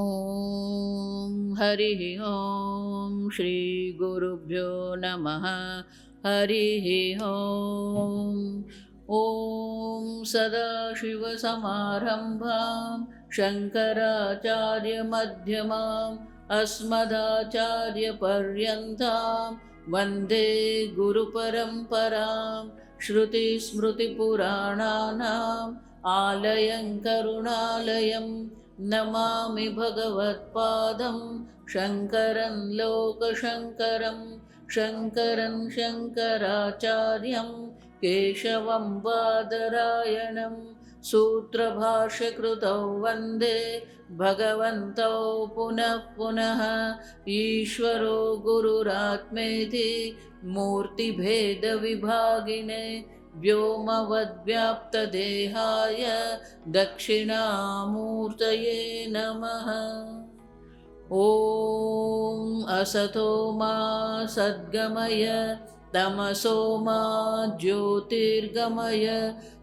ॐ हरिः ॐ श्री गुरुभ्यो नमः। हरिः ॐ। ॐ सदाशिवसमारम्भां शङ्कराचार्यमध्यमाम् अस्मदाचार्यपर्यन्तां वन्दे गुरुपरम्परां। श्रुतिस्मृतिपुराणानाम् आलयं करुणालयं नमामि भगवत्पादं शङ्करं लोकशङ्करं। शङ्करं शङ्कराचार्यं केशवं बादरायणं सूत्रभाष्यकृतौ वन्दे भगवन्तौ पुनः पुनः। ईश्वरो गुरुरात्मेति मूर्तिभेदविभागिने व्योमवद्व्याप्तदेहाय दक्षिणामूर्तये नमः। ॐ असतो मा सद्गमय तमसो मा ज्योतिर्गमय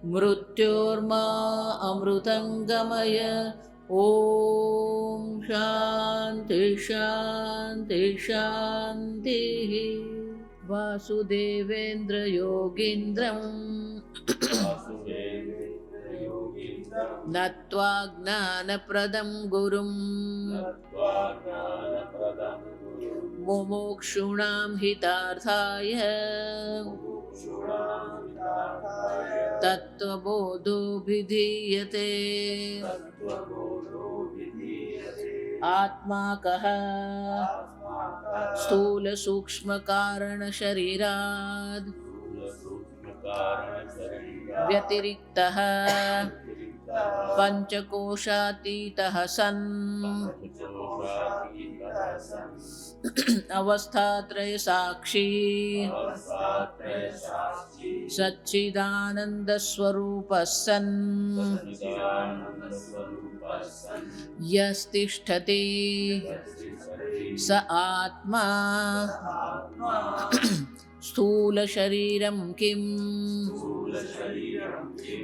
मृत्योर्मा अमृतङ्गमय। ॐ शान्ति शान्ति शान्तिः। वासुदेवेन्द्र योगीन्द्रं नत्वा ज्ञानप्रदं गुरुं मुमुक्षूणां हितार्थाय तत्त्वबोधोऽभिधीयते। आत्मा कः स्थूलसूक्ष्मकारणशरीराद् व्यतिरिक्तः पञ्चकोशातीतः सन् अवस्थात्रयसाक्षी सच्चिदानन्दस्वरूपः सन् यस्तिष्ठति स आत्मा स्थूलशरीरं किं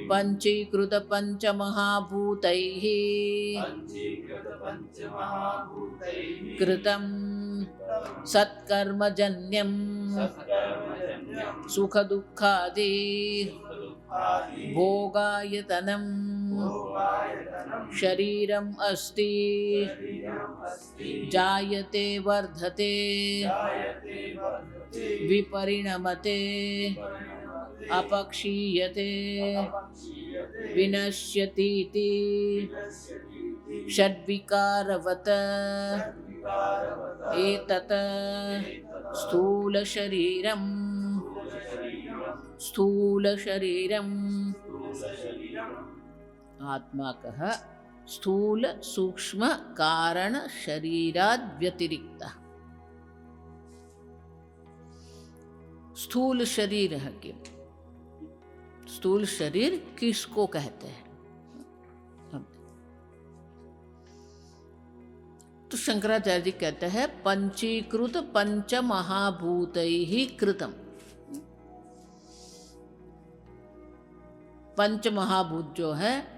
पञ्चीकृतपञ्चमहाभूतैः कृतं सत्कर्मजन्यं सुखदुःखादि भोगायतनं शरीरम् अस्ति। जायते वर्धते विपरिणमते अपक्षीयते विनश्यतीति षड्विकारवत् एतत् स्थूलशरीरम्। आत्मा कः स्थूल सूक्ष्म कारण शरीराद् व्यतिरिक्तः। स्थूल शरीर है कि स्थूल शरीर किसको कहते हैं? तो शंकराचार्य जी कहते हैं पंचीकृत पंचमहाभूतैः कृतम्। पंचमहाभूत जो है,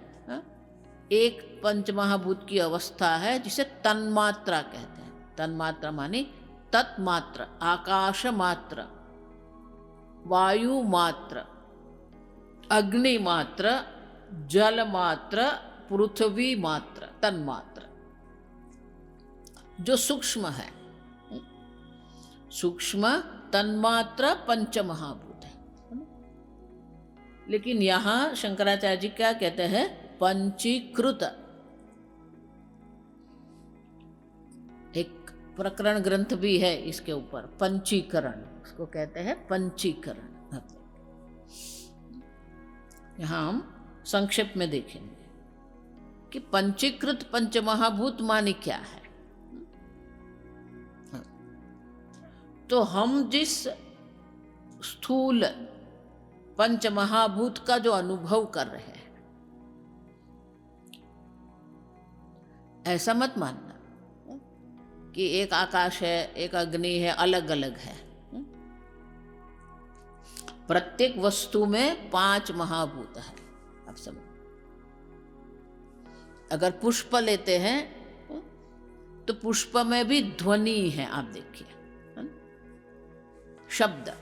एक पंचमहाभूत की अवस्था है जिसे तन्मात्रा कहते हैं। तन्मात्रा माने तत्मात्र, आकाश मात्र, वायु मात्र, अग्नि मात्र, जल मात्र, पृथ्वी मात्र, तन्मात्र जो सूक्ष्म है। सूक्ष्म तन्मात्र पंचमहाभूत है। लेकिन यहाँ शंकराचार्य जी क्या कहते हैं? पंचीकृत। एक प्रकरण ग्रंथ भी है इसके ऊपर, पंचीकरण, इसको कहते हैं पंचीकरण। यहाँ हम संक्षेप में देखेंगे कि पंचीकृत पंचमहाभूत माने क्या है। तो हम जिस स्थूल पंचमहाभूत का जो अनुभव कर रहे हैं, ऐसा मत मानना कि एक आकाश है, एक अग्नि है, अलग अलग है। प्रत्येक वस्तु में 5 महाभूत है। अब समझ, अगर पुष्प लेते हैं तो पुष्प में भी ध्वनि है, आप देखिए, है ना? शब्द,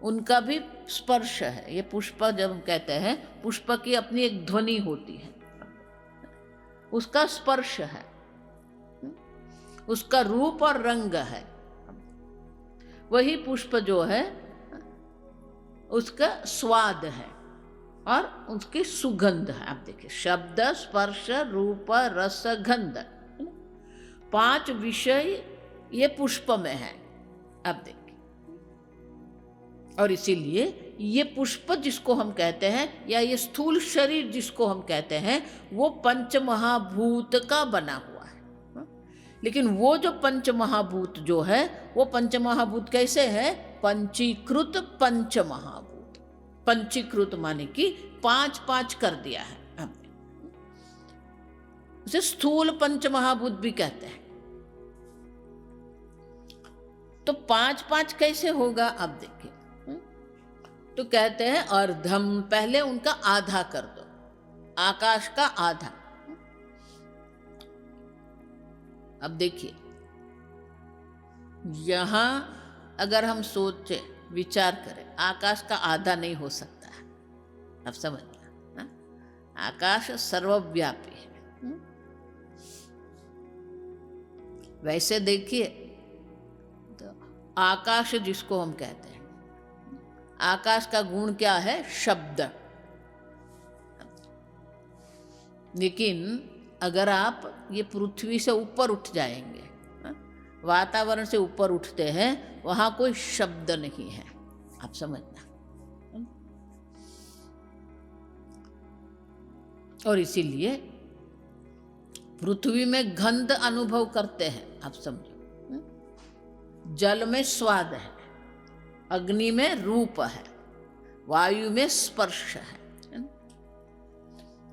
उनका भी स्पर्श है। ये पुष्प जब हम कहते हैं, पुष्प की अपनी एक ध्वनि होती है, उसका स्पर्श है, उसका रूप और रंग है। वही पुष्प जो है उसका स्वाद है और उसकी सुगंध है। आप देखिए, शब्द, स्पर्श, रूप, रस, गंध, 5 विषय ये पुष्प में है, आप देखिए। और इसीलिए ये पुष्प जिसको हम कहते हैं, या ये स्थूल शरीर जिसको हम कहते हैं, वो पंचमहाभूत का बना हुआ है। लेकिन वो जो पंचमहाभूत जो है, वो पंचमहाभूत कैसे है? पंचीकृत पंचमहाभूत। पंचीकृत माने कि 5 कर दिया है हमने, उसे स्थूल पंचमहाभूत भी कहते हैं। तो 5 कैसे होगा? अब देखिए, तो कहते हैं अर्धम, पहले उनका आधा कर दो, आकाश का आधा। अब देखिए, यहां अगर हम सोचे, विचार करें, आकाश का आधा नहीं हो सकता है। अब समझना, आकाश सर्वव्यापी है। वैसे देखिए, तो आकाश जिसको हम कहते हैं, आकाश का गुण क्या है? शब्द। लेकिन अगर आप ये पृथ्वी से ऊपर उठ जाएंगे, वातावरण से ऊपर उठते हैं, वहां कोई शब्द नहीं है, आप समझना। और इसीलिए पृथ्वी में गंध अनुभव करते हैं, आप समझो। जल में स्वाद है, अग्नि में रूप है, वायु में स्पर्श है।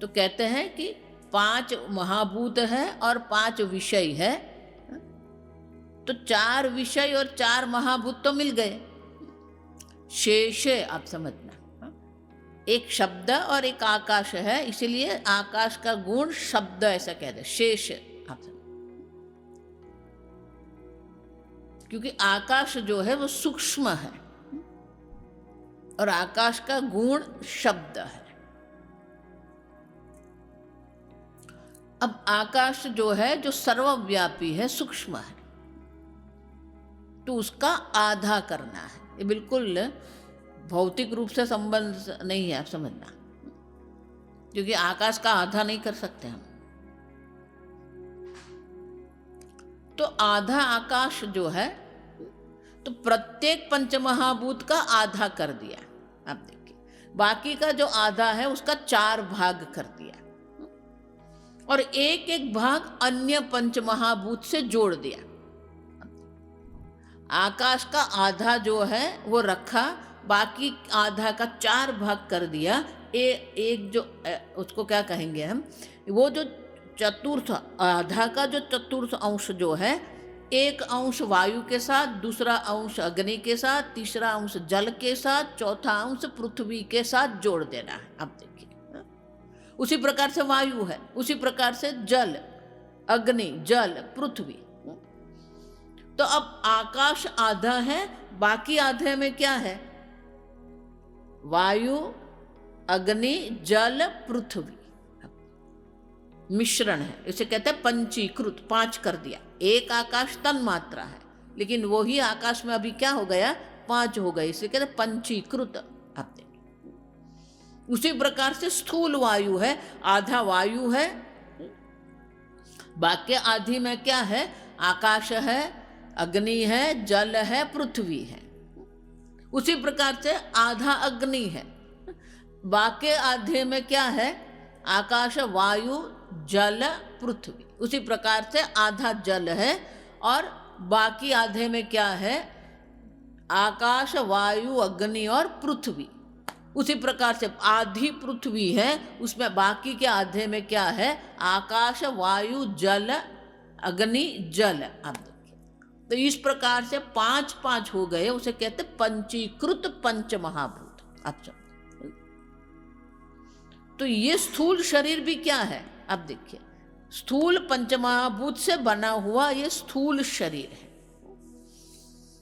तो कहते हैं कि 5 महाभूत है और 5 विषय है, तो 4 विषय और 4 महाभूत तो मिल गए। शेष, आप समझना, एक शब्द और एक आकाश है, इसलिए आकाश का गुण शब्द ऐसा कहते हैं, शेष, आप समझ। क्योंकि आकाश जो है वो सूक्ष्म है और आकाश का गुण शब्द है। अब आकाश जो है, जो सर्वव्यापी है, सूक्ष्म है, तो उसका आधा करना है। ये बिल्कुल भौतिक रूप से संबंध नहीं है, आप समझना, क्योंकि आकाश का आधा नहीं कर सकते हम। तो आधा आकाश जो है, तो प्रत्येक पंचमहाभूत का आधा कर दिया, आप देखिए। बाकी का जो आधा है उसका 4 भाग कर दिया और एक एक भाग अन्य पंचमहाभूत से जोड़ दिया। आकाश का आधा जो है वो रखा, बाकी आधा का 4 भाग कर दिया। एक जो उसको क्या कहेंगे हम, वो जो चतुर्थ, आधा का जो चतुर्थ अंश जो है, एक अंश वायु के साथ, दूसरा अंश अग्नि के साथ, तीसरा अंश जल के साथ, चौथा अंश पृथ्वी के साथ जोड़ देना है। अब देखिए, उसी प्रकार से वायु है, उसी प्रकार से जल, अग्नि, जल, पृथ्वी। तो अब आकाश आधा है, बाकी आधे में क्या है? वायु, अग्नि, जल, पृथ्वी, मिश्रण है। इसे कहते हैं पंचीकृत, 5 कर दिया। एक आकाश तन मात्रा है, लेकिन वही आकाश में अभी क्या हो गया? 5 हो गए, इसे कहते हैं पंचीकृत। आप देखिए, उसी प्रकार से स्थूल वायु है, आधा वायु है, बाकी आधी में क्या है? आकाश है, अग्नि है, जल है, पृथ्वी है। उसी प्रकार से आधा अग्नि है, बाकी आधे में क्या है? आकाश, वायु, जल, पृथ्वी। उसी प्रकार से आधा जल है और बाकी आधे में क्या है? आकाश, वायु, अग्नि और पृथ्वी। उसी प्रकार से आधी पृथ्वी है, उसमें बाकी के आधे में क्या है? आकाश, वायु, जल, अग्नि, जल। आप देखिए, तो इस प्रकार से 5 हो गए, उसे कहते पंचीकृत पंचमहाभूत। अच्छा, तो ये स्थूल शरीर भी क्या है? अब देखिए, स्थूल पंचमहाभूत से बना हुआ ये स्थूल शरीर है।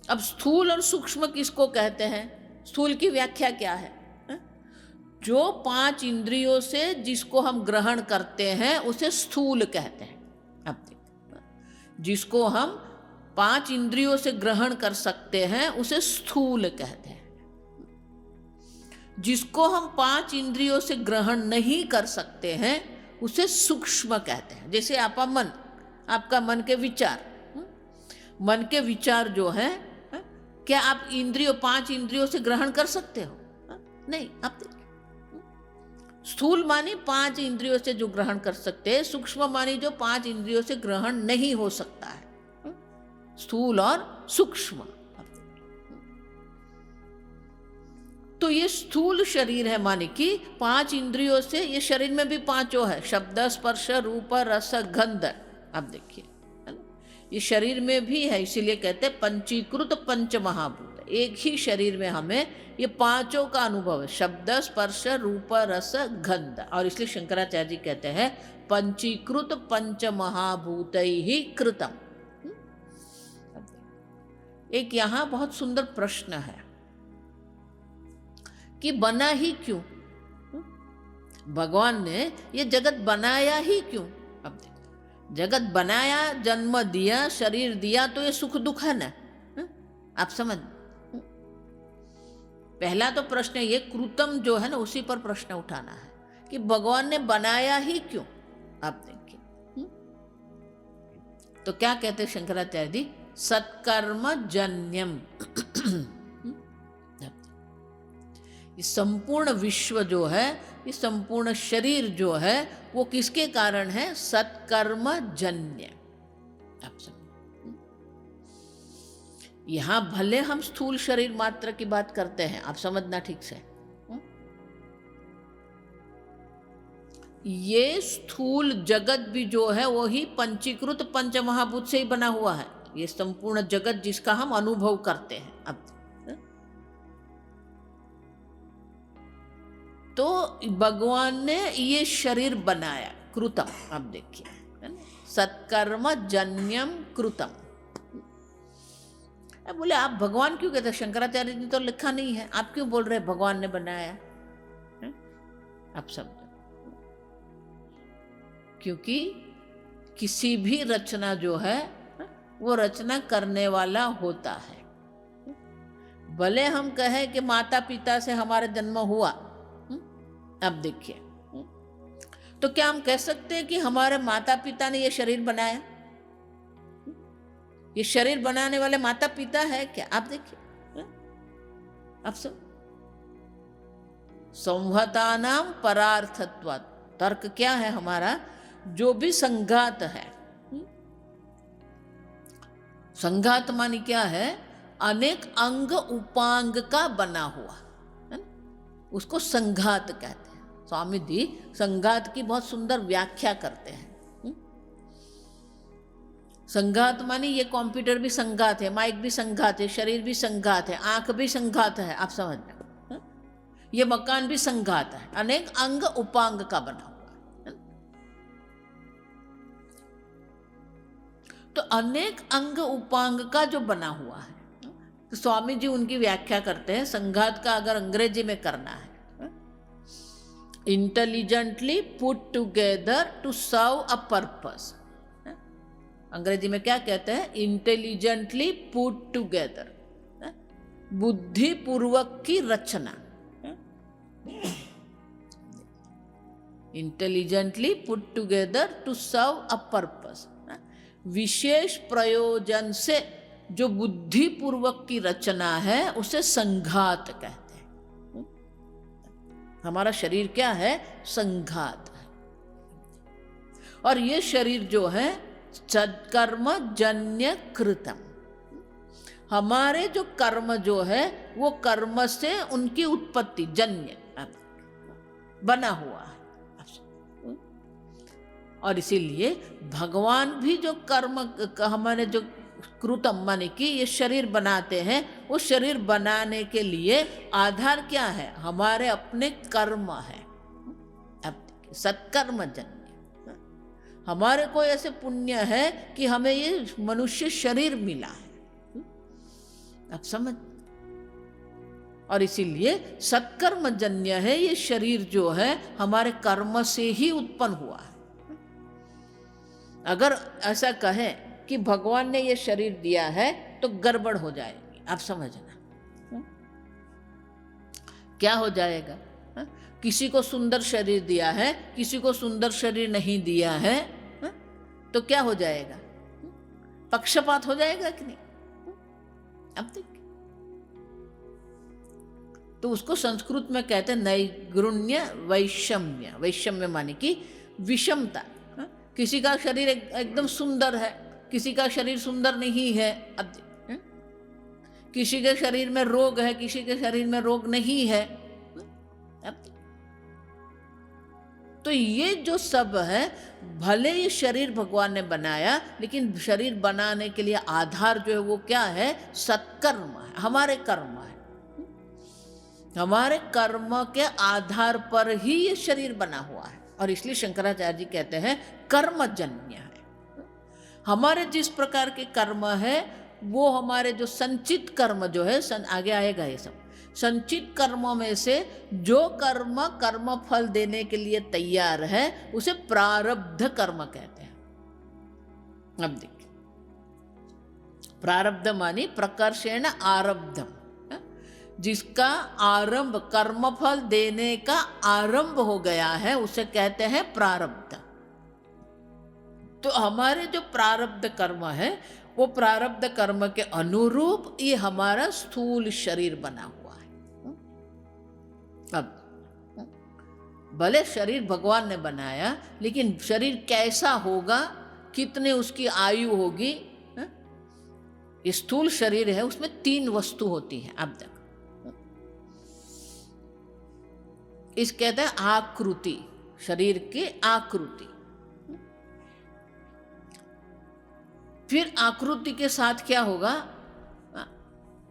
अब स्थूल और सूक्ष्म किसको कहते हैं? स्थूल की व्याख्या क्या है? जो 5 इंद्रियों से जिसको हम ग्रहण करते हैं उसे स्थूल कहते हैं। अब देखो, जिसको हम 5 इंद्रियों से ग्रहण कर सकते हैं उसे स्थूल कहते हैं। जिसको हम 5 इंद्रियों से ग्रहण नहीं कर सकते हैं उसे सूक्ष्म कहते हैं। जैसे आपका मन, आपका मन के विचार, मन के विचार जो है, क्या आप 5 इंद्रियों से ग्रहण कर सकते हो? नहीं। आप देखिए, स्थूल मानी 5 इंद्रियों से जो ग्रहण कर सकते हैं, सूक्ष्म मानी जो 5 इंद्रियों से ग्रहण नहीं हो सकता है। स्थूल और सूक्ष्म। तो ये स्थूल शरीर है, माने कि 5 इंद्रियों से, ये शरीर में भी 5 है, शब्द स्पर्श रूप रस गंध। अब देखिए, है ना, ये शरीर में भी है, इसीलिए कहते हैं पंचीकृत पंच महाभूत। एक ही शरीर में हमें ये 5 का अनुभव है, शब्द स्पर्श रूप रस गंध। और इसलिए शंकराचार्य जी कहते हैं पंचीकृत पंच महाभूत ही कृतम। एक यहाँ बहुत सुंदर प्रश्न है कि बना ही क्यों? भगवान ने ये जगत बनाया ही क्यों? अब देखो, जगत बनाया, जन्म दिया, शरीर दिया, तो ये सुख दुख है ना। आप समझ, पहला तो प्रश्न ये कृतम जो है ना, उसी पर प्रश्न उठाना है कि भगवान ने बनाया ही क्यों? आप देखिए, तो क्या कहते हैं शंकराचार्य जी? सत्कर्म जन्यम। ये संपूर्ण विश्व जो है, ये संपूर्ण शरीर जो है, वो किसके कारण है? सत्कर्म जन्य। आप समझ, यहां भले हम स्थूल शरीर मात्र की बात करते हैं, आप समझना ठीक से। ये स्थूल जगत भी जो है वो ही पंचीकृत पंच महाभूत से ही बना हुआ है। ये संपूर्ण जगत जिसका हम अनुभव करते हैं। अब तो भगवान ने ये शरीर बनाया, कृतम। अब देखिए, है ना, सत्कर्म जन्यम कृतम। बोले आप भगवान क्यों कहते? शंकराचार्य जी तो लिखा नहीं है, आप क्यों बोल रहे भगवान ने बनाया? आप समझो, क्योंकि किसी भी रचना जो है वो रचना करने वाला होता है। भले हम कहें कि माता पिता से हमारा जन्म हुआ, अब देखिए, तो क्या हम कह सकते हैं कि हमारे माता पिता ने ये शरीर बनाया? ये शरीर बनाने वाले माता पिता है क्या? आप देखिए, आप सब संहतानाम परार्थत्वात्। तर्क क्या है हमारा? जो भी संघात है, संघात मानी क्या है? अनेक अंग उपांग का बना हुआ, है ना, उसको संघात कहते हैं। स्वामी जी संघात की बहुत सुंदर व्याख्या करते हैं। संघात मानी ये कंप्यूटर भी संघात है, माइक भी संघात है, शरीर भी संघात है, आंख भी संघात है। आप समझ, ये मकान भी संघात है, अनेक अंग उपांग का बना हुआ है। तो अनेक अंग उपांग का जो बना हुआ है, तो स्वामी जी उनकी व्याख्या करते हैं, संघात का अगर अंग्रेजी में करना है, intelligently put together to serve a purpose. अंग्रेजी में क्या कहते हैं? इंटेलिजेंटली पुट टुगेदर, बुद्धिपूर्वक की रचना। Intelligently put together to serve a purpose, विशेष प्रयोजन से जो बुद्धिपूर्वक की रचना है उसे संघात कहते हैं। हमारा शरीर क्या है? संघात है। और ये शरीर जो है सत्कर्म जन्य कृतम, हमारे जो कर्म जो है वो कर्म से उनकी उत्पत्ति, जन्य बना हुआ है। और इसीलिए भगवान भी जो कर्म हमारे जो कृतम माने कि ये शरीर बनाते हैं, वो शरीर बनाने के लिए आधार क्या है? हमारे अपने कर्म है। अब सत्कर्म जन्य, हमारे को ऐसे पुण्य है कि हमें ये मनुष्य शरीर मिला है। आप समझ, और इसीलिए सत्कर्मजन्य है ये शरीर, जो है हमारे कर्म से ही उत्पन्न हुआ है। अगर ऐसा कहें कि भगवान ने ये शरीर दिया है तो गड़बड़ हो जाएगी। आप समझना क्या हो जाएगा। किसी को सुंदर शरीर दिया है, किसी को सुंदर शरीर नहीं दिया है, तो क्या हो जाएगा, पक्षपात हो जाएगा कि नहीं। अब देखिए, तो उसको संस्कृत में कहते हैं नैगुण्य वैषम्य। वैषम्य माने कि विषमता। किसी का शरीर एकदम सुंदर है, किसी का शरीर सुंदर नहीं है। अब किसी के शरीर में रोग है, किसी के शरीर में रोग नहीं है। अब तो ये जो सब है, भले ही शरीर भगवान ने बनाया, लेकिन शरीर बनाने के लिए आधार जो है वो क्या है, सत्कर्म है, हमारे कर्म है। हमारे कर्म के आधार पर ही ये शरीर बना हुआ है। और इसलिए शंकराचार्य जी कहते हैं कर्मजन्य है। हमारे जिस प्रकार के कर्म है वो हमारे जो संचित कर्म जो है, आगे आएगा ये सब, संचित कर्मों में से जो कर्म कर्म फल देने के लिए तैयार है उसे प्रारब्ध कर्म कहते हैं। अब देखिए, प्रारब्ध मानी प्रकर्षेण आरब्धम, जिसका आरंभ कर्म फल देने का आरंभ हो गया है उसे कहते हैं प्रारब्ध। तो हमारे जो प्रारब्ध कर्म है वो प्रारब्ध कर्म के अनुरूप ये हमारा स्थूल शरीर बना हुआ है। अब भले शरीर भगवान ने बनाया, लेकिन शरीर कैसा होगा, कितने उसकी आयु होगी। ये स्थूल शरीर है, उसमें 3 वस्तु होती है। अब तक इस कहते हैं आकृति, शरीर की आकृति। फिर आकृति के साथ क्या होगा,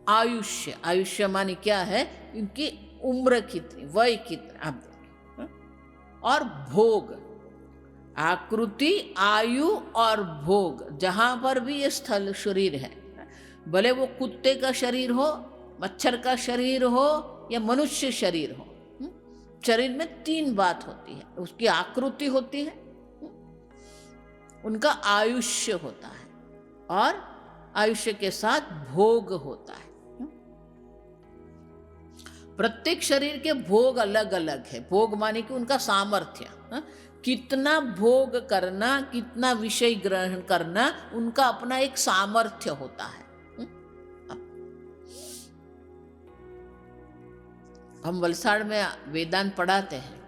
आयुष्य। आयुष्य माने क्या है, इनकी उम्र कितनी, वय कितनी। आप देखिए, और भोग, आकृति, आयु और भोग। जहां पर भी ये स्थल शरीर है, भले वो कुत्ते का शरीर हो, मच्छर का शरीर हो या मनुष्य शरीर हो, शरीर में 3 बात होती है। उसकी आकृति होती है, उनका आयुष्य होता है, और आयुष्य के साथ भोग होता है। प्रत्येक शरीर के भोग अलग अलग है। भोग माने कि उनका सामर्थ्य, कितना भोग करना, कितना विषय ग्रहण करना, उनका अपना एक सामर्थ्य होता है। हम वलसाड़ में वेदांत पढ़ाते हैं,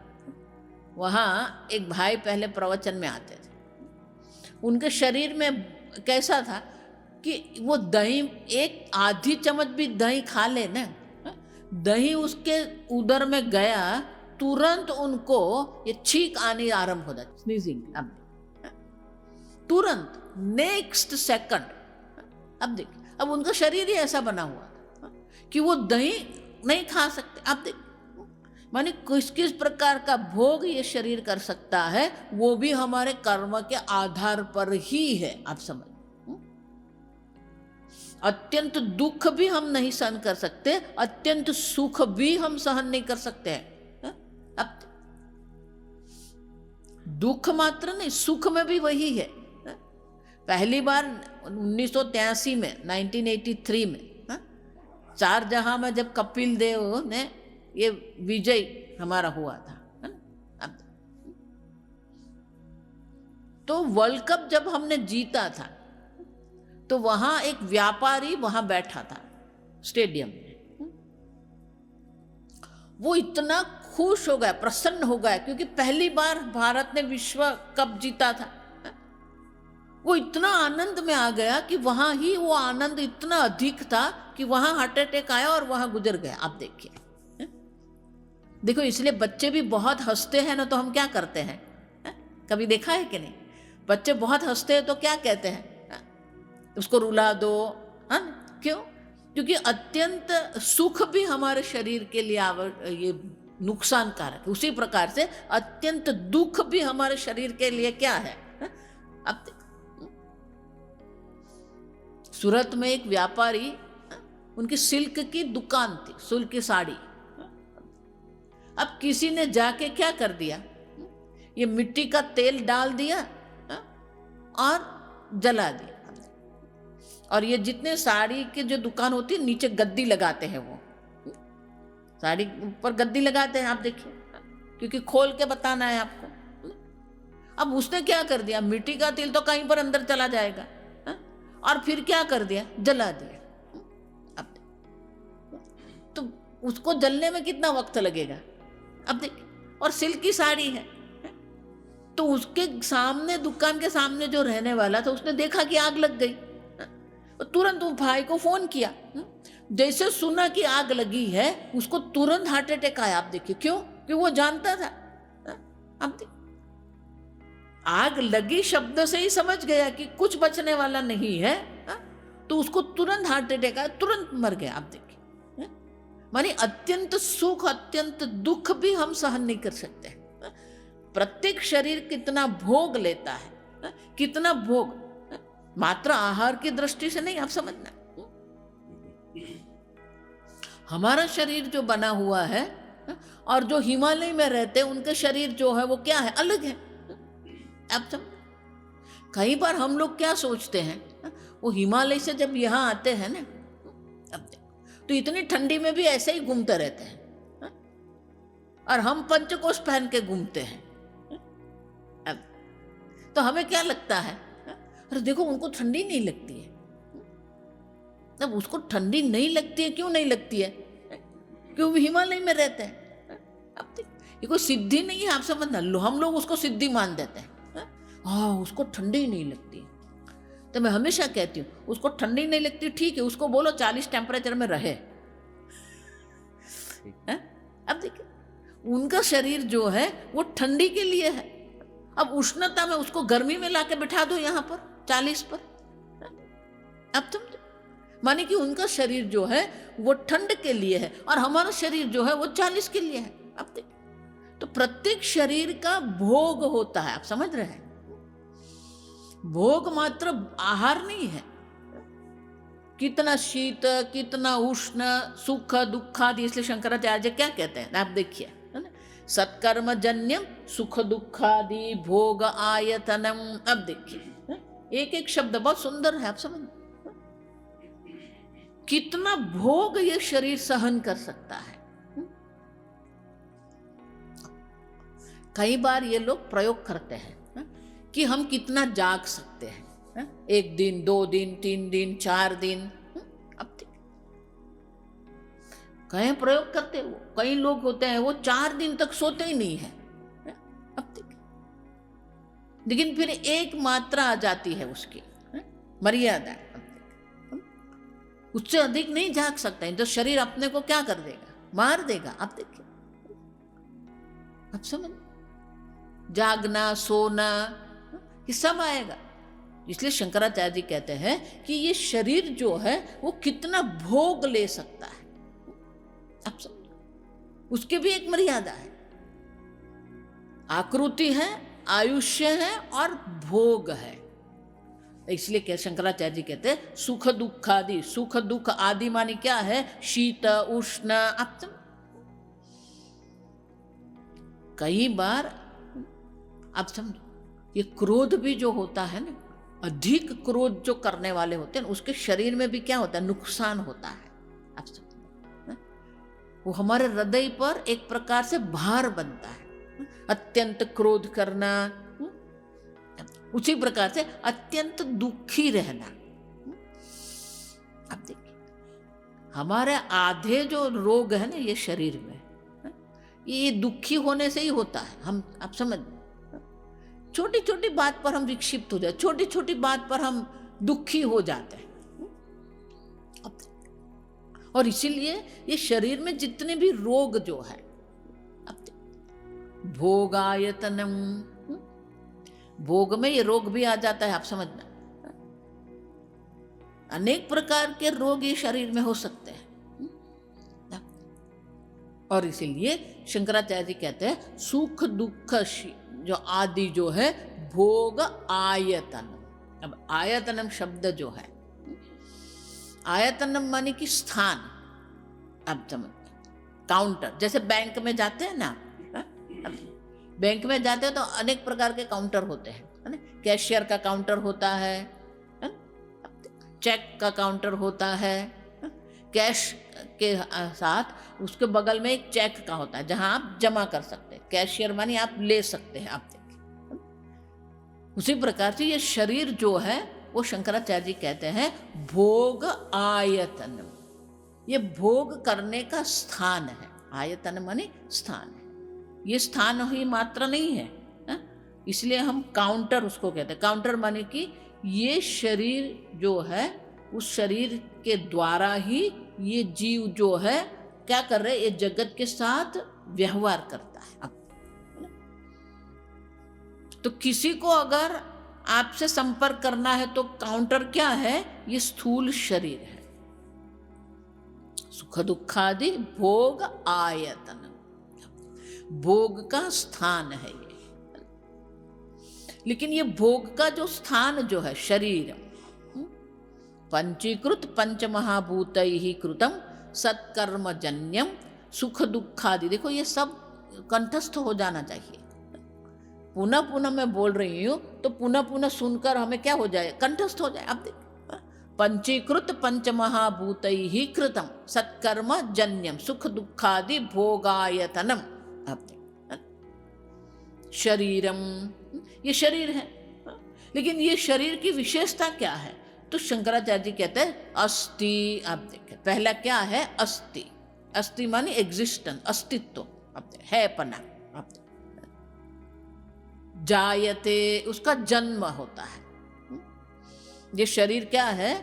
वहाँ एक भाई पहले प्रवचन में आते थे। उनके शरीर में कैसा था कि वो दही, एक आधी चम्मच भी दही खा ले ना, दही उसके उदर में गया, तुरंत उनको ये छींक आनी आरंभ हो जाती, स्नीजिंग। अब तुरंत, नेक्स्ट सेकंड। अब देखिए, अब उनका शरीर ही ऐसा बना हुआ था कि वो दही नहीं खा सकते। आप देखिए, माने किस किस प्रकार का भोग ये शरीर कर सकता है, वो भी हमारे कर्म के आधार पर ही है। आप समझ, अत्यंत दुख भी हम नहीं सहन कर सकते, अत्यंत सुख भी हम सहन नहीं कर सकते हैं। अब दुख मात्र नहीं, सुख में भी वही है। पहली बार 1983 में, 1983 में शारजहां में जब कपिल देव ने ये विजय हमारा हुआ था, अब तो वर्ल्ड कप जब हमने जीता था, तो वहां एक व्यापारी वहां बैठा था स्टेडियम में। वो इतना खुश हो गया, प्रसन्न हो गया, क्योंकि पहली बार भारत ने विश्व कप जीता था। वो इतना आनंद में आ गया कि वहां ही वो आनंद इतना अधिक था कि वहां हार्ट अटैक आया और वहां गुजर गया। आप देखिए, देखो, इसलिए बच्चे भी बहुत हंसते हैं ना, तो हम क्या करते हैं, कभी देखा है कि नहीं? बच्चे बहुत हंसते हैं तो क्या कहते हैं, उसको रुला दो, है ना? क्यों? क्योंकि अत्यंत सुख भी हमारे शरीर के लिए ये नुकसानकारक है। उसी प्रकार से अत्यंत दुख भी हमारे शरीर के लिए क्या है, अब सूरत में एक व्यापारी, उनकी सिल्क की दुकान थी, सिल्क की साड़ी। अब किसी ने जाके क्या कर दिया, ये मिट्टी का तेल डाल दिया और जला दिया। और ये जितने साड़ी के जो दुकान होती है, नीचे गद्दी लगाते हैं, वो साड़ी ऊपर गद्दी लगाते हैं, आप देखिए, क्योंकि खोल के बताना है आपको। अब उसने क्या कर दिया, मिट्टी का तेल तो कहीं पर अंदर चला जाएगा, और फिर क्या कर दिया, जला दिया। अब तो उसको जलने में कितना वक्त लगेगा, अब देखिए। और सिल्क की साड़ी है, तो उसके सामने, दुकान के सामने जो रहने वाला था, उसने देखा कि आग लग गई, तुरंत वो भाई को फोन किया। जैसे सुना कि आग लगी है, उसको तुरंत हार्ट अटैक आया। आप देखिए, क्यों? क्योंकि वो जानता था। अब आग लगी शब्द से ही समझ गया कि कुछ बचने वाला नहीं है, तो उसको तुरंत हार्ट अटैक आया, तुरंत मर गया। आप देखिए, मानी अत्यंत सुख, अत्यंत दुख भी हम सहन नहीं कर सकते। प्रत्येक शरीर कितना भोग लेता है, कितना भोग, मात्र आहार की दृष्टि से नहीं, आप समझना। हमारा शरीर जो बना हुआ है, और जो हिमालय में रहते हैं उनके शरीर जो है वो क्या है, अलग है। आप समझ, कई बार हम लोग क्या सोचते हैं, वो हिमालय से जब यहाँ आते हैं ना, अब तो इतनी ठंडी में भी ऐसे ही घूमते रहते हैं, और हम पंचकोश पहन के घूमते हैं। अब तो हमें क्या लगता है, अरे देखो उनको ठंडी नहीं लगती है। तब उसको ठंडी नहीं लगती है, क्यों नहीं लगती है? क्यों? हिमालय में रहते हैं। अब ये कोई सिद्धि नहीं है, आप समझना। हम लोग उसको सिद्धि मान देते हैं। हाँ, उसको ठंडी नहीं लगती है। तो मैं हमेशा कहती हूँ, उसको ठंडी नहीं लगती, ठीक है, उसको बोलो 40 टेम्परेचर में रहे। अब देखिए, उनका शरीर जो है वो ठंडी के लिए है। अब उष्णता में उसको गर्मी में लाके बिठा दो यहाँ पर 40 पर। अब तुम माने कि उनका शरीर जो है वो ठंड के लिए है, और हमारा शरीर जो है वो 40 के लिए है। अब देखिए, तो प्रत्येक शरीर का भोग होता है, आप समझ रहे हैं। भोग मात्र आहार नहीं है। कितना शीत, कितना उष्ण, सुख दुख आदि, इसलिए शंकराचार्य क्या कहते हैं, आप देखिए, है ना, सत्कर्म जन्यम सुख दुखादि भोग आयतनम। अब देखिए, एक एक शब्द बहुत सुंदर है, आप समझ, कितना भोग ये शरीर सहन कर सकता है। कई बार ये लोग प्रयोग करते हैं कि हम कितना जाग सकते हैं, 1 दिन, 2 दिन, 3 दिन, 4 दिन। अब कहीं प्रयोग करते हैं, वो कई लोग होते हैं वो 4 दिन तक सोते ही नहीं है। अब लेकिन फिर एक मात्रा आ जाती है उसकी मर्यादा, उससे अधिक नहीं जाग सकता है, तो शरीर अपने को क्या कर देगा, मार देगा। आप देखिए, अब समझ, जागना, सोना, ये सब आएगा। इसलिए शंकराचार्य जी कहते हैं कि ये शरीर जो है वो कितना भोग ले सकता है। अब समझो, उसकी भी एक मर्यादा है। आकृति है, आयुष्य है और भोग है। इसलिए क्या शंकराचार्य जी कहते हैं सुख दुख आदि। सुख दुख आदि मानी क्या है, शीत उष्ण। अब कई बार आप समझो, ये क्रोध भी जो होता है ना, अधिक क्रोध जो करने वाले होते हैं, उसके शरीर में भी क्या होता है, नुकसान होता है। आप समझो, वो हमारे हृदय पर एक प्रकार से भार बनता है। अत्यंत क्रोध करना, उसी प्रकार से अत्यंत दुखी रहना। अब देखिए, हमारे आधे जो रोग है ना ये शरीर में, ये दुखी होने से ही होता है। हम, आप समझ, छोटी छोटी बात पर हम विक्षिप्त हो जाते, छोटी छोटी बात पर हम दुखी हो जाते हैं। और इसीलिए ये शरीर में जितने भी रोग जो है, भोगायतनम, भोग में ये रोग भी आ जाता है। आप समझना, अनेक प्रकार के रोग ये शरीर में हो सकते हैं। और इसीलिए शंकराचार्य जी कहते हैं सुख दुख जो आदि जो है भोग आयतनम। अब आयतनम शब्द जो है, आयतनम माने कि स्थान। अब समझते, काउंटर, जैसे बैंक में जाते हैं ना, बैंक में जाते हैं तो अनेक प्रकार के काउंटर होते हैं, है ना। कैशियर का काउंटर होता है, चेक का काउंटर होता है, कैश के साथ उसके बगल में एक चेक का होता है जहां आप जमा कर सकते हैं। कैशियर मानी आप ले सकते हैं, आप देखिए। उसी प्रकार से ये शरीर जो है वो शंकराचार्य जी कहते हैं भोग आयतन। ये भोग करने का स्थान है। आयतन माने स्थान है। ये स्थान ही मात्र नहीं है, इसलिए हम काउंटर उसको कहते हैं। काउंटर माने कि ये शरीर जो है, उस शरीर के द्वारा ही ये जीव जो है क्या कर रहे, ये जगत के साथ व्यवहार करता है। तो किसी को अगर आपसे संपर्क करना है तो काउंटर क्या है, ये स्थूल शरीर है। सुख दुखादि भोग आयतन, भोग का स्थान है ये। लेकिन ये भोग का जो स्थान जो है शरीर, पंचीकृत पंचमहाभूत ही कृतम सत्कर्म जन्यम सुख दुखादि। देखो ये सब कंठस्थ हो जाना चाहिए। पुनः पुनः मैं बोल रही हूं तो पुनः पुनः सुनकर हमें क्या हो जाए, कंठस्थ हो जाए। आप देखिए, पंचीकृत पंचमहाभूत ही कृतम सत्कर्म जन्यम सुख दुखादि भोगायतनम। आप देखिए, शरीरम, ये शरीर है। लेकिन ये शरीर की विशेषता क्या है, तो शंकराचार्य जी कहते हैं अस्थि। आप देखें, पहला क्या है, अस्थि। अस्थि माने एग्जिस्टेंस, अस्तित्व, है पना। जायते, उसका जन्म होता है। ये शरीर क्या है,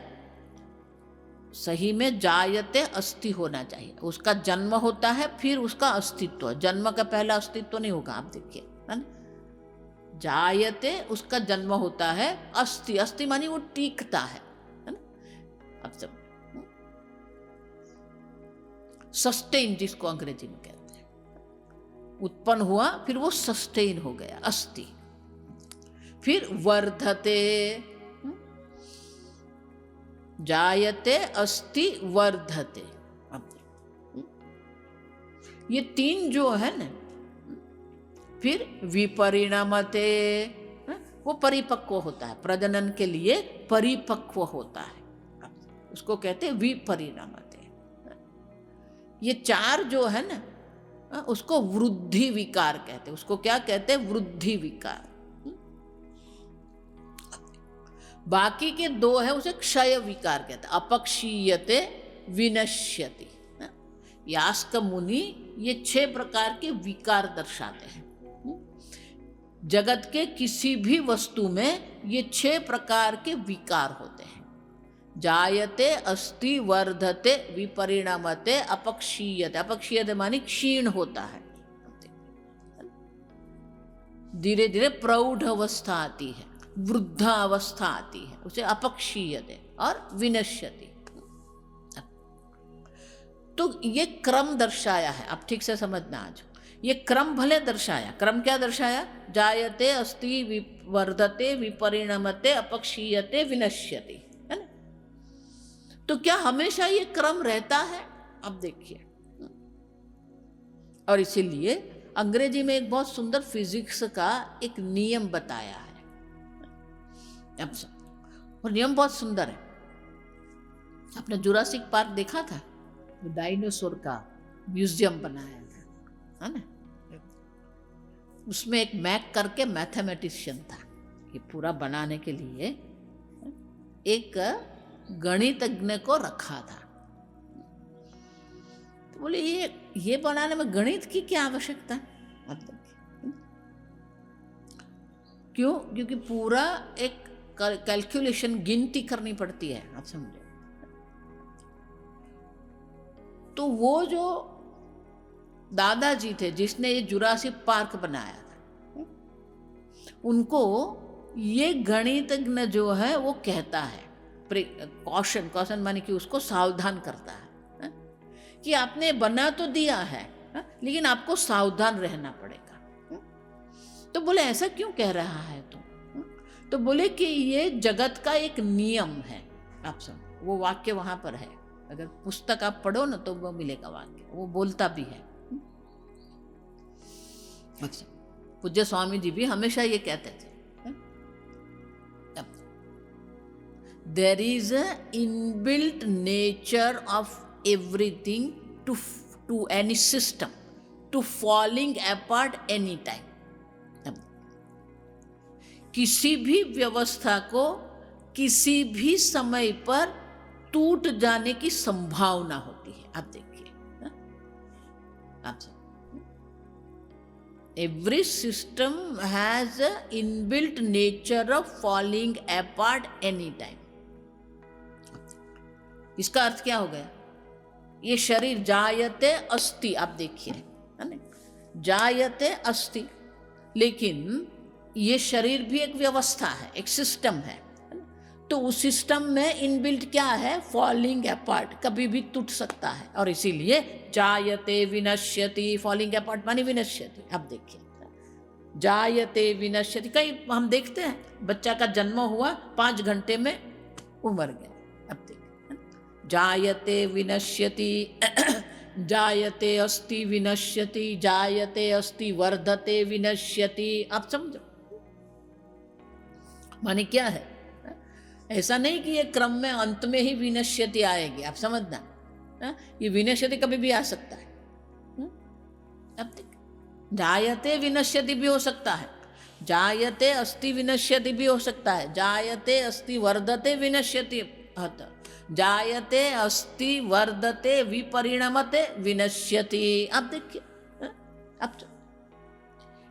सही में जायते अस्थि होना चाहिए। उसका जन्म होता है, फिर उसका अस्तित्व। जन्म का पहला अस्तित्व नहीं होगा। आप देखिए, है ना, जायते उसका जन्म होता है, अस्थि, अस्थि मानी वो टीकता है ना। अब सब सस्टेन, जिसको अंग्रेजी में कहते हैं, उत्पन्न हुआ फिर वो सस्टेन हो गया, अस्थि। फिर वर्धते, जायते अस्थि वर्धते। ये तीन जो है ना, फिर विपरिणमते, वो परिपक्व होता है, प्रजनन के लिए परिपक्व होता है, उसको कहते हैं विपरिणमते। ये चार जो है ना, उसको वृद्धि विकार कहते हैं। उसको क्या कहते हैं, वृद्धि विकार। बाकी के दो है उसे क्षय विकार कहते हैं, अपक्षीयते विनश्यति। यास्क मुनि ये 6 प्रकार के विकार दर्शाते हैं। जगत के किसी भी वस्तु में ये 6 प्रकार के विकार होते हैं। जायते अस्थि वर्धते विपरिणमते अपक्षीयते। अपक्षीयते मानी क्षीण होता है, धीरे धीरे प्रौढ़ अवस्था आती है, वृद्धावस्था आती है, उसे अपक्षीयते और विनश्यति। तो ये क्रम दर्शाया है, आप ठीक से समझना। आज ये क्रम भले दर्शाया, क्रम क्या दर्शाया, जायते अस्थि वर्धते विपरिणमते अपक्षीयते विनश्यति, है ना। तो क्या हमेशा ये क्रम रहता है, अब देखिए। और इसीलिए अंग्रेजी में एक बहुत सुंदर फिजिक्स का एक नियम बताया है। अब और नियम बहुत सुंदर है। आपने जुरासिक पार्क देखा था, डायनासोर का म्यूजियम बनाया था, है ना। उसमें एक मैक करके मैथमेटिशियन था। ये पूरा बनाने के लिए एक गणितज्ञ को रखा था। तो बोले ये बनाने में गणित की क्या आवश्यकता है, क्यों, क्योंकि पूरा एक कैलकुलेशन, गिनती करनी पड़ती है, आप समझे। तो वो जो दादाजी थे जिसने ये जुरासिक पार्क बनाया था, उनको ये गणितज्ञ जो है वो कहता है, कॉशन माने कि उसको सावधान करता है कि आपने बना तो दिया है, लेकिन आपको सावधान रहना पड़ेगा। तो बोले ऐसा क्यों कह रहा है तुम, तो बोले कि ये जगत का एक नियम है। आप समझो, वो वाक्य वहां पर है, अगर पुस्तक आप पढ़ो ना तो वो मिलेगा वाक्य, वो बोलता भी है। अच्छा, पूज्य स्वामी जी भी हमेशा ये कहते थे, there is a inbuilt nature of everything to any system to falling apart any time. किसी भी व्यवस्था को किसी भी समय पर टूट जाने की संभावना होती है। आप देखिए, आप every system has a inbuilt nature of falling apart any time. इसका अर्थ क्या हो गया? ये शरीर जायते अस्ति, आप देखिए, है ना, जायते अस्ति, लेकिन ये शरीर भी एक व्यवस्था है, एक सिस्टम है। तो उस सिस्टम में इनबिल्ट क्या है? फॉलिंग अपार्ट, कभी भी टूट सकता है, और इसीलिए जायते विनश्यति, फॉलिंग अपार्ट माने विनश्यति। अब देखिए, जायते विनश्यति, कई हम देखते हैं बच्चा का जन्म हुआ 5 घंटे में वो मर गया। अब देखिए, जायते विनश्यति, जायते अस्ति विनश्यति, जायते अस्ति वर्धते विनश्यति। आप समझो, माने क्या है? ऐसा नहीं कि ये क्रम में अंत में ही विनश्यति आएगी, आप समझना, ये विनश्यति कभी भी आ सकता है। अब जायते विनश्यति भी हो सकता है, जायते अस्ति विनश्यति भी हो सकता है, जायते अस्ति वर्धते विनश्यति होता, जायते अस्ति वर्धते विपरिणमते विनश्यति। अब देखिए, अब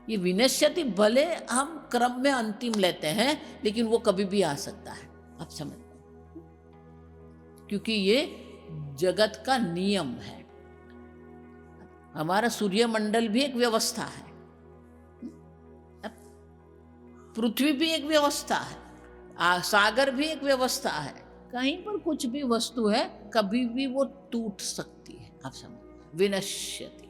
ये विनश्यति भले हम क्रम में अंतिम लेते हैं, लेकिन वो कभी भी आ सकता है, आप समझ, क्योंकि ये जगत का नियम है। हमारा सूर्यमंडल भी एक व्यवस्था है, पृथ्वी भी एक व्यवस्था है, सागर भी एक व्यवस्था है। कहीं पर कुछ भी वस्तु है, कभी भी वो टूट सकती है, आप समझ, विनश्यति।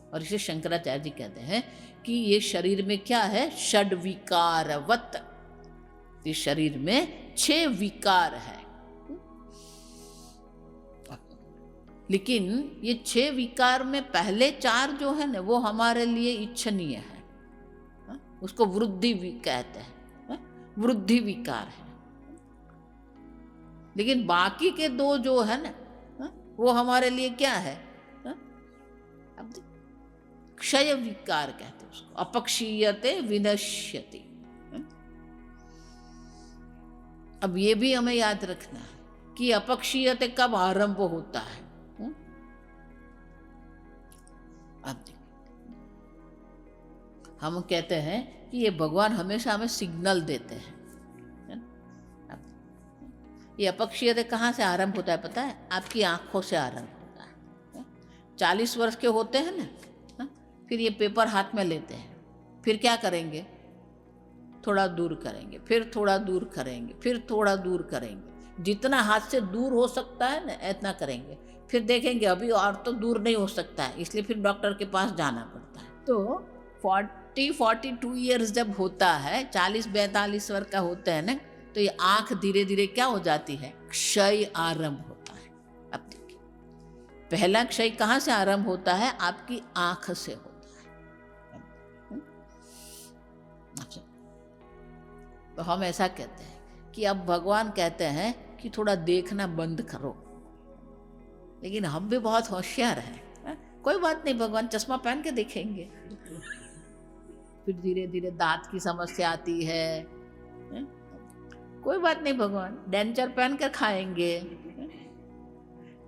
और इसे शंकराचार्य जी कहते हैं कि ये शरीर में क्या है? षड विकारवत, इस शरीर में 6 विकार है, लेकिन ये 6 विकार में पहले 4 जो है ना, वो हमारे लिए इच्छनीय है, उसको वृद्धि भी कहते हैं, वृद्धि विकार है। लेकिन बाकी के 2 जो है ना, वो हमारे लिए क्या है? अब क्षय विकार कहते हैं उसको, अपक्षीयते विनश्यति। अब ये भी हमें याद रखना है कि अपक्षीयते कब आरंभ होता है। अब हम कहते हैं कि ये भगवान हमेशा हमें सिग्नल देते हैं। ये अपक्षीयते कहाँ से आरंभ होता है पता है? आपकी आंखों से आरंभ होता है। 40 वर्ष के होते हैं ना, फिर ये पेपर हाथ में लेते हैं, फिर क्या करेंगे? थोड़ा दूर करेंगे, फिर थोड़ा दूर करेंगे, फिर थोड़ा दूर करेंगे, जितना हाथ से दूर हो सकता है ना इतना करेंगे, फिर देखेंगे अभी और तो दूर नहीं हो सकता है, इसलिए फिर डॉक्टर के पास जाना पड़ता है। तो 42 ईयर्स जब होता है, 40-42 वर्ष का होता है ना, तो ये आंख धीरे धीरे क्या हो जाती है? क्षय आरंभ होता है। अब देखिए, पहला क्षय कहाँ से आरंभ होता है? आपकी आंख से होता है। तो हम ऐसा कहते हैं कि अब भगवान कहते हैं कि थोड़ा देखना बंद करो, लेकिन हम भी बहुत होशियार हैं। कोई बात नहीं, भगवान चश्मा पहन के देखेंगे, फिर धीरे धीरे दांत की समस्या आती है, कोई बात नहीं, भगवान डेंचर पहन कर खाएंगे।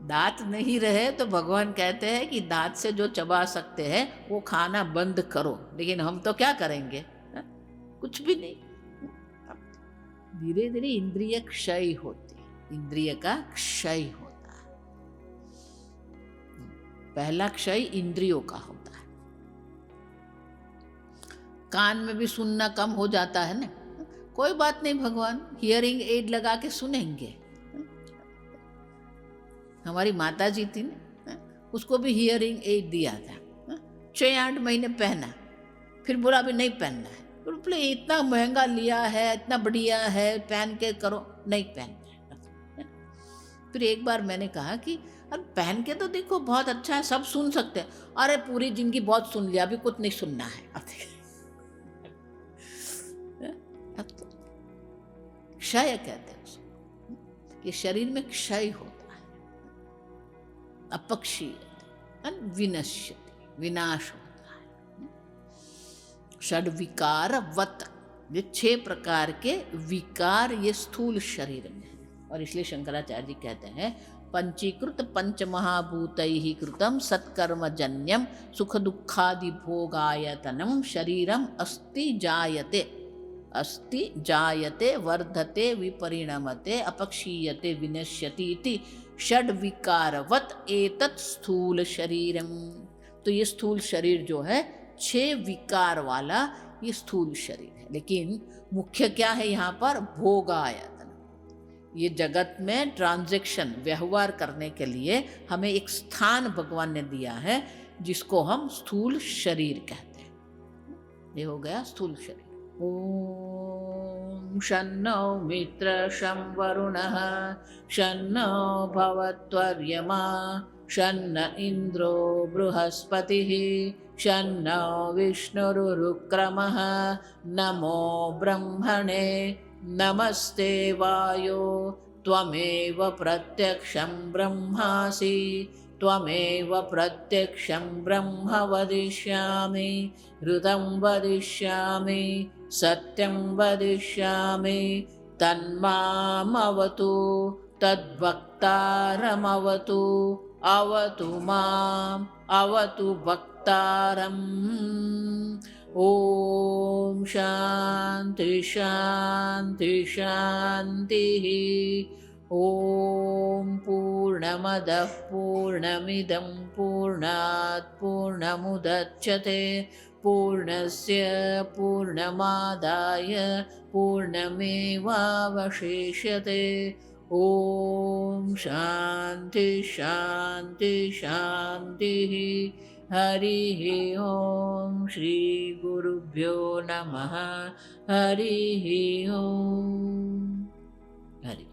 दांत नहीं रहे तो भगवान कहते हैं कि दांत से जो चबा सकते हैं वो खाना बंद करो, लेकिन हम तो क्या करेंगे? कुछ भी नहीं। धीरे धीरे इंद्रिय क्षय होती है, इंद्रिय का क्षय होता है। पहला क्षय इंद्रियों का होता है। कान में भी सुनना कम हो जाता है ना, कोई बात नहीं, भगवान हियरिंग एड लगा के सुनेंगे। हमारी माता जी थी ना, उसको भी हियरिंग एड दिया था, 6-8 महीने पहना, फिर बोला अभी नहीं पहनना है, बोले इतना महंगा लिया है, इतना बढ़िया है, पहन के करो। नहीं पहनते। फिर एक बार मैंने कहा कि अरे पहन के तो देखो बहुत अच्छा है, सब सुन सकते हैं। अरे पूरी जिंदगी बहुत सुन लिया, अभी कुछ नहीं सुनना है। अब तो क्षय कहते हैं उसको, कि शरीर में क्षय होता है, अपक्षीयते, विनश्यति, विनाश होता है। षड विकार वत, ये 6 प्रकार के विकार ये स्थूल शरीर में है। और इसलिए शंकराचार्य जी कहते हैं पंचीकृत पंच महाभूतैः कृतम सत्कर्म जन्यम सुख दुखादि भोगायतनम शरीरम अस्ति जायते वर्धते विपरिणमते अपक्षीयते विनश्यति इति षड विकारवत एतत् स्थूल शरीरम। तो ये स्थूल शरीर जो है 6 विकार वाला ये स्थूल शरीर है। लेकिन मुख्य क्या है यहाँ पर? भोगायतन। ये जगत में ट्रांजैक्शन व्यवहार करने के लिए हमें एक स्थान भगवान ने दिया है जिसको हम स्थूल शरीर कहते हैं। ये हो गया स्थूल शरीर। ओम शन्नो मित्र शं वरुणः शन्नो भवत्वर्यमा शन्न इंद्रो बृहस्पतिः शन्नो विष्णुरुक्रमः नमो ब्रह्मणे नमस्ते वायो त्वमेव प्रत्यक्षं ब्रह्मासि त्वमेव प्रत्यक्षं ब्रह्म वदिष्यामि ऋतं वदिष्यामि सत्यं वदिष्यामि तन्मामवतु तद्वक्तारमवतु अवतु माम् अवतु वक्तारम्। ओम शांति शांति शांतिः। ओम पूर्णमदः पूर्णमिदं पूर्णात् पूर्णमुदच्यते पूर्णस्य पूर्णमादाय पूर्णमेवावशिष्यते। ओम शांति शांति शांतिः। हरिः ओम श्री गुरुभ्यो नमः। हरिः ओम। हरि